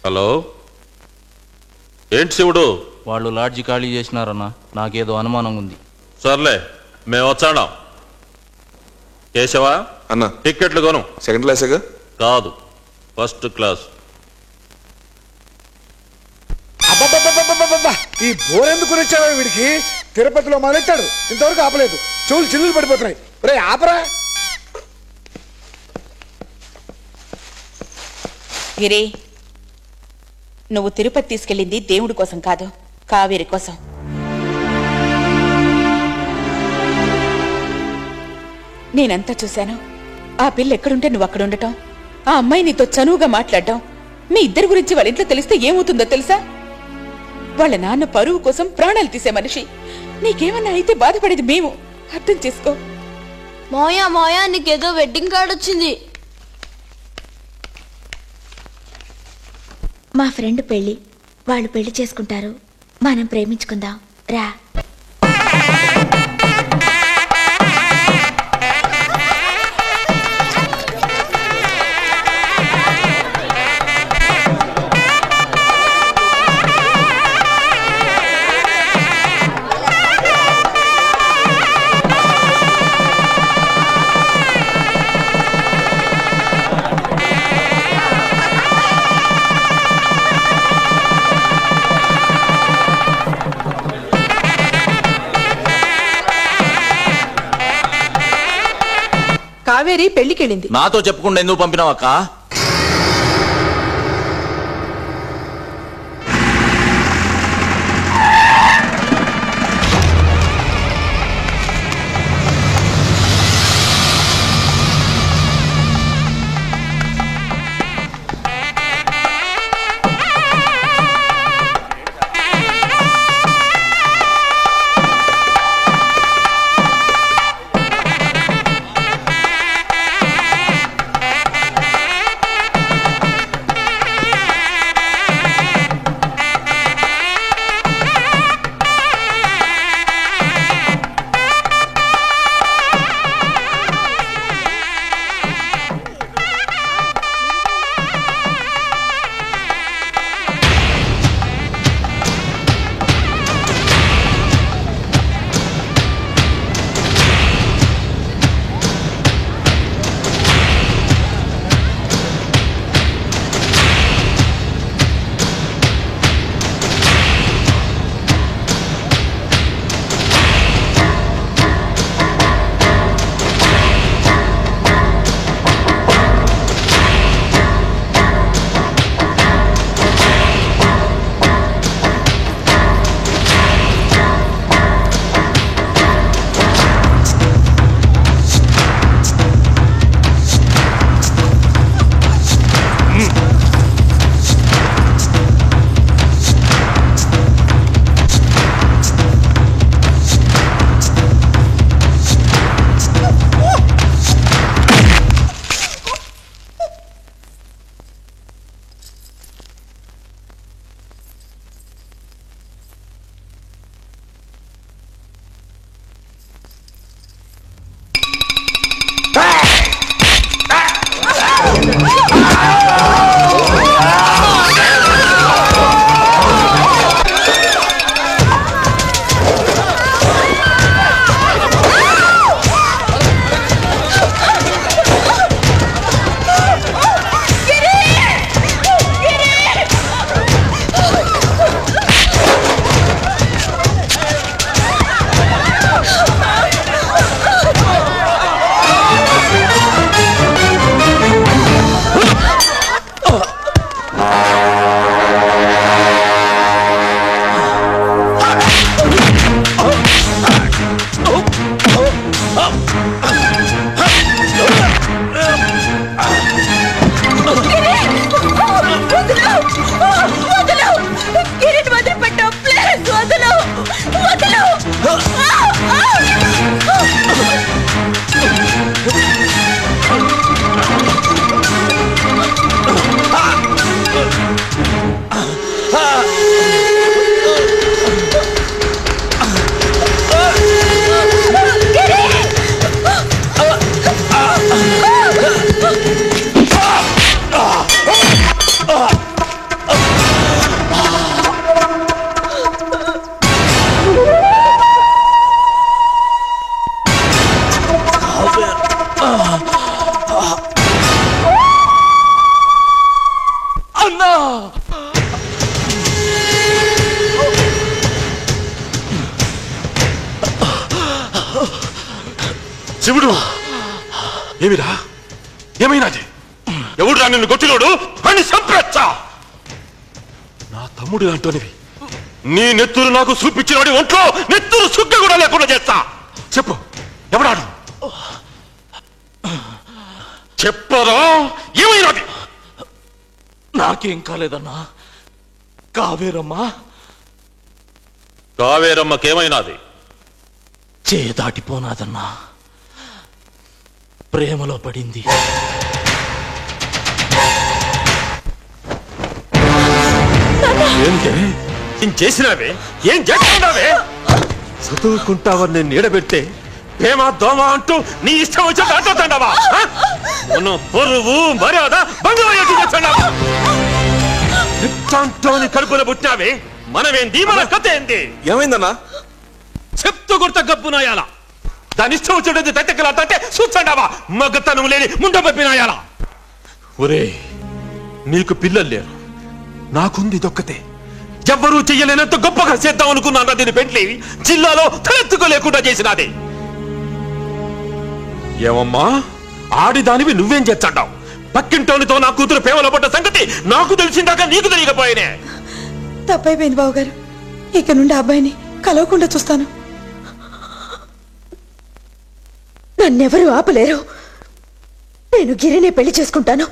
Hello, ఏంటి శివుడు? వాళ్ళు లాడ్జి ఖాళీ చేసినారన్నా, నాకేదో అనుమానం ఉంది. సర్లే, మేము వచ్చాడాం. కేశవా అన్న, టిక్కెట్లు కొను. సెకండ్ క్లాసేగా? కాదు, ఫస్ట్ క్లాస్. ఈ బోర్ ఎందుకు వచ్చావా వీడికి? తిరుపతిలో మొదలెట్టాడు, ఇంతవరకు ఆపలేదు. చెవులు చిల్లులు పడిపోతున్నాయి. రే ఆపరా. గిరి, నువ్వు తిరుపతి తీసుకెళ్ళింది దేవుడి కోసం కాదు, కావేరి కోసం. నేనంతా చూశాను. ఆ పిల్ల ఎక్కడుంటే నువ్వు అక్కడ ఉండటం, ఆ అమ్మాయి నీతో చనువుగా మాట్లాడటం, మీ ఇద్దరి గురించి వాళ్ళ ఇంట్లో తెలిస్తే ఏమవుతుందో తెలుసా? వాళ్ళ నాన్న పరువు కోసం ప్రాణాలు తీసే మనిషి. నీకేమన్నా అయితే బాధపడేది మేము. అర్థం చేసుకో. మోయా మోయా, నీకేదో వెడ్డింగ్ కార్డ్ వచ్చింది. మా ఫ్రెండ్ పెళ్లి, వాళ్ళు పెళ్లి చేసుకుంటారు. మనం ప్రేమించుకుందాం రా. కావేరి పెళ్లికెళ్ళింది. నాతో చెప్పకుండా ఎందుకు పంపినావక్క? అన్నా శివుడు ఏమిరా ఏమైనాది ఎవడురా నిన్ను కొట్టినోడు అని సంప్రచ్చా నా తమ్ముడు అంటోనివి నీ నెత్తురు నాకు చూపించినోడి ఒంట్లో నెత్తురు సుక్క కూడా లేకుండా చేస్తా చెప్పు ఎవడాడు చెప్పరా ఏమైనాది నాకేం కాలేదన్నా కావేరమ్మకేమైనాది దాటిపోనాదన్నా ప్రేమలో పడింది ఏంటే ఏం చేసినావే ఏం చేస్తున్నావే చదువుకుంటావని నేను నీడబెడితే ప్రేమ దోమ అంటూ నీ ఇష్టం వచ్చి ఆటోతాండావా మనం పొరువు మర్యాద బంగారు కడుపులో పుట్టినావే మనమేంది మన కథ ఏంది ఏమైందన్నా చెప్తూ కొడత గబ్బునాయాల దాని ఇష్టం వచ్చేది దత్తకలాటే చూచండావా మగతనం లేని ముండ పప్పినాయాల ఒరే నీకు పిల్లలు లేరు నాకుంది దొక్కతే ఎవ్వరూ చెయ్యలేనంత గొప్పగా చేద్దాం అనుకున్నాను దీని పెంట్లి జిల్లాలో తలెత్తుకోలేకుండా చేసినది ఏమమ్మా ఆడిదానివి నువ్వేం చేస్తాడావు పక్కింటోనితో నా కూతురు ప్రేమలో పడ్డ సంగతి నాకు తెలిసిందాక నీకు తెలియకపోయినే తప్పైపోయింది బావగారు ఇక నుండి అబ్బాయిని కలవకుండా చూస్తాను నన్నెవరూ ఆపలేరు నేను గిరిని పెళ్లి చేసుకుంటాను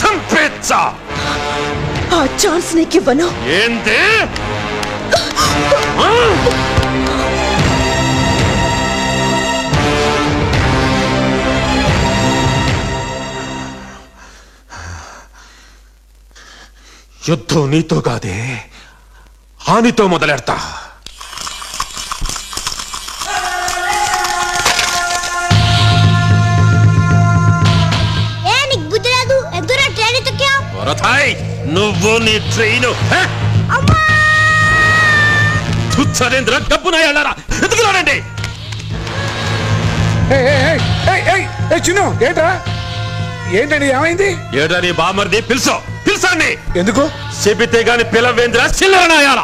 సంపేచ్చా ఆ ఛాన్స్ నీకివ్వను ఏంటి యుద్ధం నీతో కాదే హానితో మొదలెడతా నువ్వు నీ ట్రైను సరేంద్ర డబ్బున వెళ్ళారా ఎందుకులాడండి చిన్ను ఏంట్రా ఏంటండి ఏమైంది ఏడా నీ బామర్ది పిలుసండి ఎందుకు చెబితే గాని పిలవేంద్ర చిల్లరనాయాల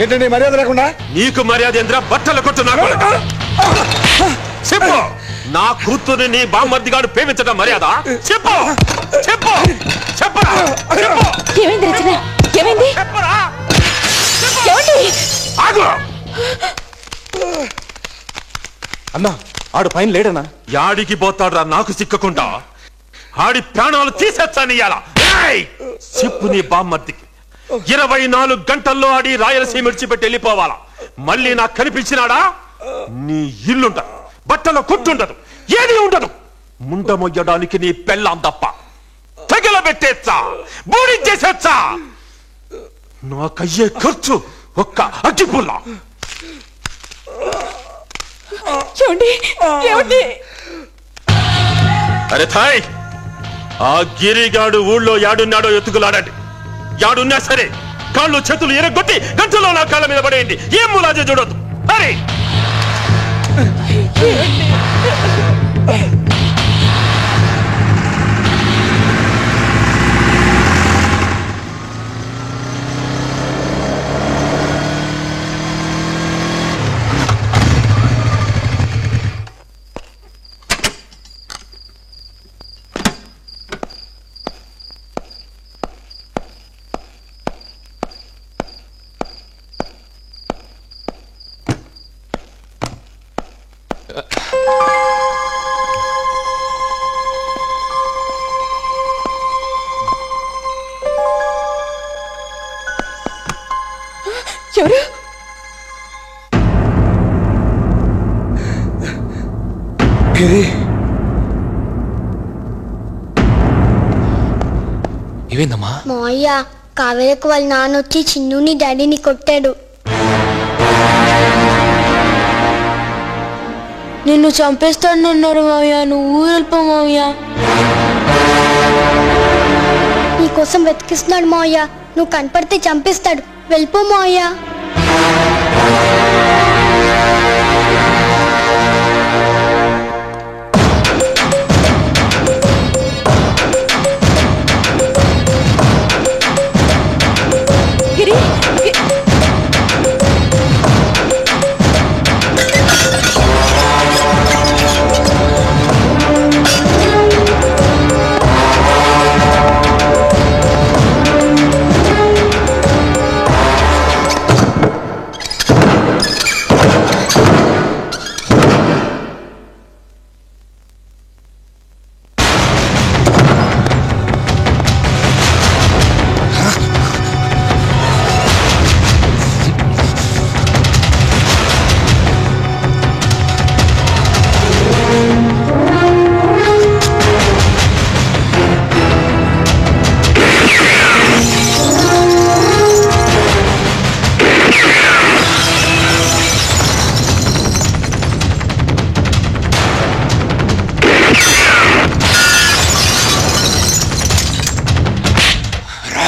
ఏంటండి మర్యాద లేకుండా నీకు మర్యాద ఏంద్ర బట్టలు కొట్టున్నా చెప్పు నా కూతుర్ని నీ బామర్ది గాడు ప్రేమించడం మర్యాద చెప్పు చెప్పు చెప్పరా ఏమైంది రచన ఏమైంది చెప్పరా ఆగు అన్నా ఆడు పైన లేడనా యాడికి పోతాడ్రా నాకు సిక్కకుండా ఆడి ప్రాణాలు తీసేస్తానియాల చెప్పు నీ బామ్మర్దికి 24 గంటల్లో ఆడి రాయలసీమ విడిచిపెట్టి వెళ్ళిపోవాలా మళ్ళీ నాకు కనిపించినాడా నీ ఇల్లుండదు బట్టల కొట్టుండదు ఏది ఉండదు ముండ మొయ్యడానికి నీ పెళ్ళాం తప్ప తగలబెట్టేచ్చా బూడించేసేచ్చా నాకయ్యే ఖర్చు ఒక్క అగ్గిపుల్ల అరే థాయ్ ఆ గిరిగాడు ఊళ్ళో యాడున్నాడో ఎత్తుకులాడండి యాడున్నా సరే కాళ్ళు చేతులు ఎరగొట్టి గంటలో నా కాళ్ళ మీద పడేయండి ఏం ములాజే చూడొద్దు అరే ఎవరు గిరి ఏమైందమ్మా మావయ్య కావేరకు వాళ్ళ నాన్న వచ్చి చిన్నుని డాడీని కొట్టాడు నిన్ను చంపేస్తానన్నారు మావయ్య నువ్వు ఊరెళ్ళిపో మావయ్య నీకోసం వెతికిస్తున్నాడు మావయ్య నువ్వు కనపడితే చంపేస్తాడు వెళ్ళిపో మావయ్య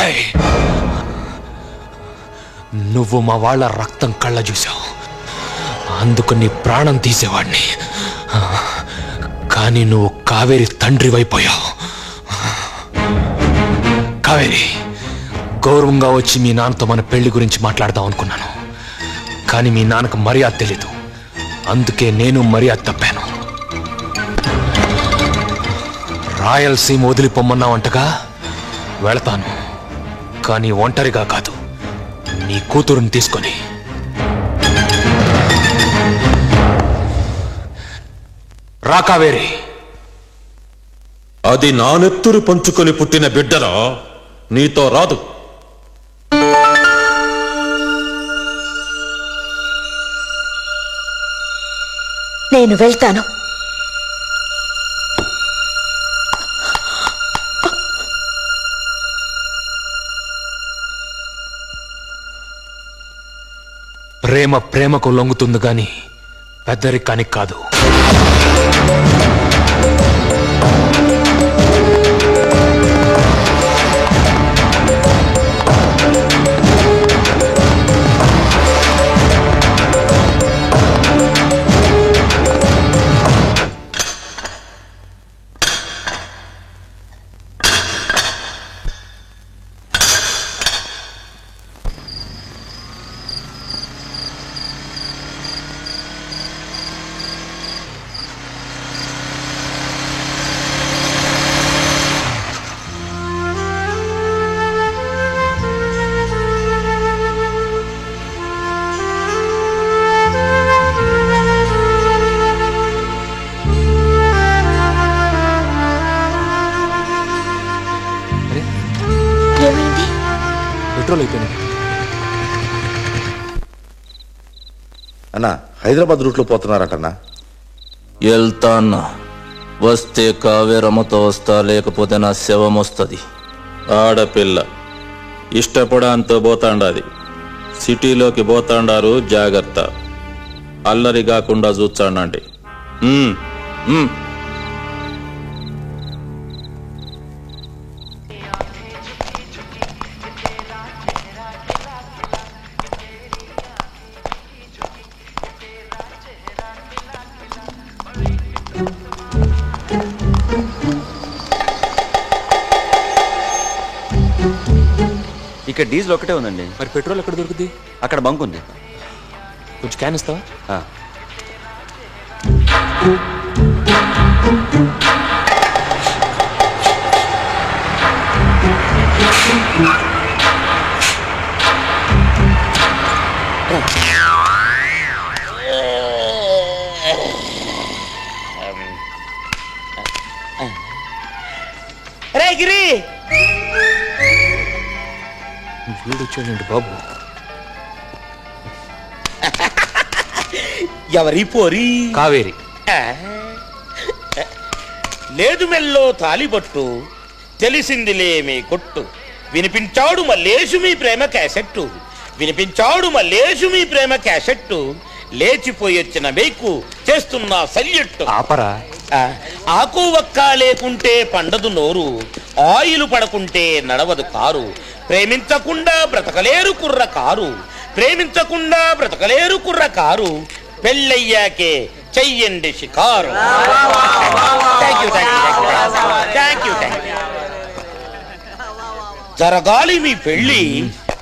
రేయ్, నువ్వు మా వాళ్ళ రక్తం కళ్ళ చూసావు, అందుకు నీ ప్రాణం తీసేవాడిని. కానీ నువ్వు కావేరి తండ్రివైపోయావు. కావేరి, గౌరవంగా వచ్చి మీ నాన్నతో మన పెళ్లి గురించి మాట్లాడదాం అనుకున్నాను, కానీ మీ నాన్నకు మర్యాద తెలీదు, అందుకే నేను మర్యాద తప్పాను. రాయలసీమ వదిలిపోమ్మన్నావంటగా, వెళతాను, కానీ ఒంటరిగా కాదు, నీ కూతురుని తీసుకొని. రా కావేరి. అది నా నెత్తురు పంచుకొని పుట్టిన బిడ్డరా, నీతో రాదు. నేను వెళ్తాను. ప్రేమ ప్రేమకు లొంగుతుంది గాని పెద్దరికానికి కాదు. పెట్రోల్ అయిపోయింది. అన్నా, హైదరాబాద్ రూట్లో పోతున్నారటన్నా. వెళ్తా అన్నా. వస్తే కావేరమ్మతో వస్తా, లేకపోతే నా శవం వస్తుంది. ఆడపిల్ల ఇష్టపడంతో పోతాండాది. సిటీలోకి పోతాండారు, జాగ్రత్త. అల్లరి కాకుండా చూచాండి. ఇక్కడ డీజిల్ ఒకటే ఉందండి. మరి పెట్రోల్ ఎక్కడ దొరుకుతుంది? అక్కడ బంక్ ఉంది. కొంచెం క్యాన్ ఇస్తావా? రే గిరి, వీడొచ్చాడండి బాబు. ఎవరి పోరి? కావేరి. లేదు మెల్లో తాలిబొట్టు, తెలిసిందిలే మీ కొట్టు. వినిపించాడు మల్లేషు మీ ప్రేమ క్యాసెట్టు, వినిపించాడు మల్లేషు మీ ప్రేమ క్యాసెట్టు. లేచిపోయొచ్చిన బైకు చేస్తున్నా సల్యూట్. ఆపరా. ఆకు ఒక్క లేకుంటే పండదు నోరు, ఆయిలు పడకుంటే నడవదు కారు. ప్రేమించకుండా బ్రతకలేరు కుర్ర కారు, ప్రేమించకుండా బ్రతకలేరు కుర్ర కారు. పెళ్ళయ్యాకే చెయ్యండి షికారు. జరగాలి మీ పెళ్ళి,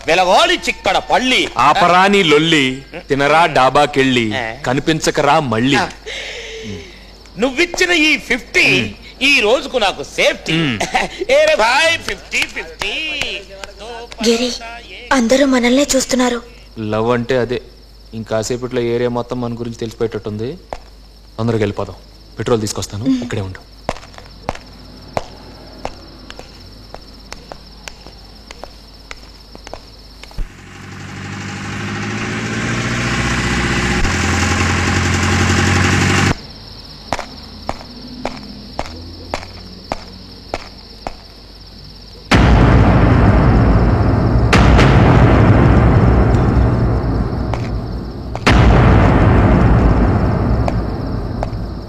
వెలగాలి చిక్కడ పళ్ళి. ఆపరా నీ లొల్లి, తినరా డాబాకెళ్ళి, కనిపించకరా మళ్ళీ. నువ్విచ్చిన ఈ 50 ఈ రోజుకు నాకు సేఫ్టీ. ఏరే భాయ్ 50-50. గిరి, అందరూ మనల్నే చూస్తున్నారు. లవ్ అంటే అదే. ఇంకాసేపట్లో ఏరియా మొత్తం మన గురించి తెలిసిపోయేటట్టుంది. తొందరగా వెళ్ళిపోదాం. పెట్రోల్ తీసుకొస్తాను, ఇక్కడే ఉండు.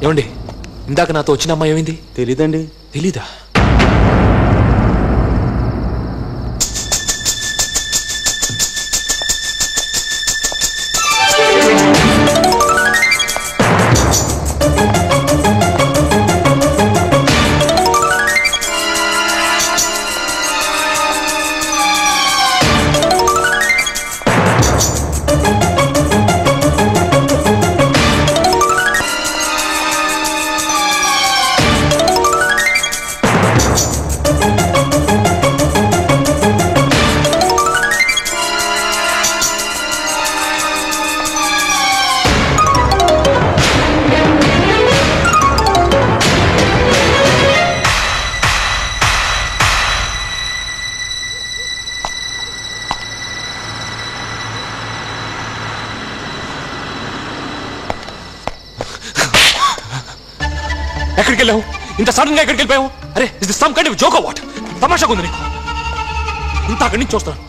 ఏమండి, ఇందాక నాతో వచ్చిన అమ్మాయి ఏమైంది? తెలీదండి. తెలీదా? ఎక్కడికి వెళ్ళావు? ఇంత సడన్ గా ఎక్కడికి వెళ్ళిపోయావు? అరే is this some kind of joke what? తమాషాగా ఉంది నీకు. ఇంత అక్కడి నుంచి చూస్తాను,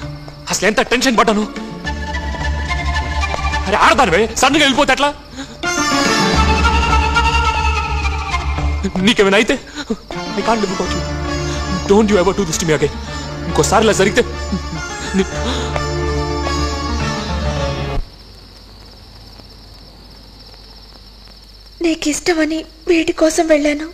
అసలు ఎంత టెన్షన్ పడ్డాను. అరే ఆడదానివే సడన్ గా వెళ్ళిపోతే ఎట్లా? నీకేమైనా అయితే I can't live without you. Don't you ever do this to me again. ఇంకోసారి ఇలా జరిగితే నీకిష్టమని వీటి కోసం వెళ్ళాను.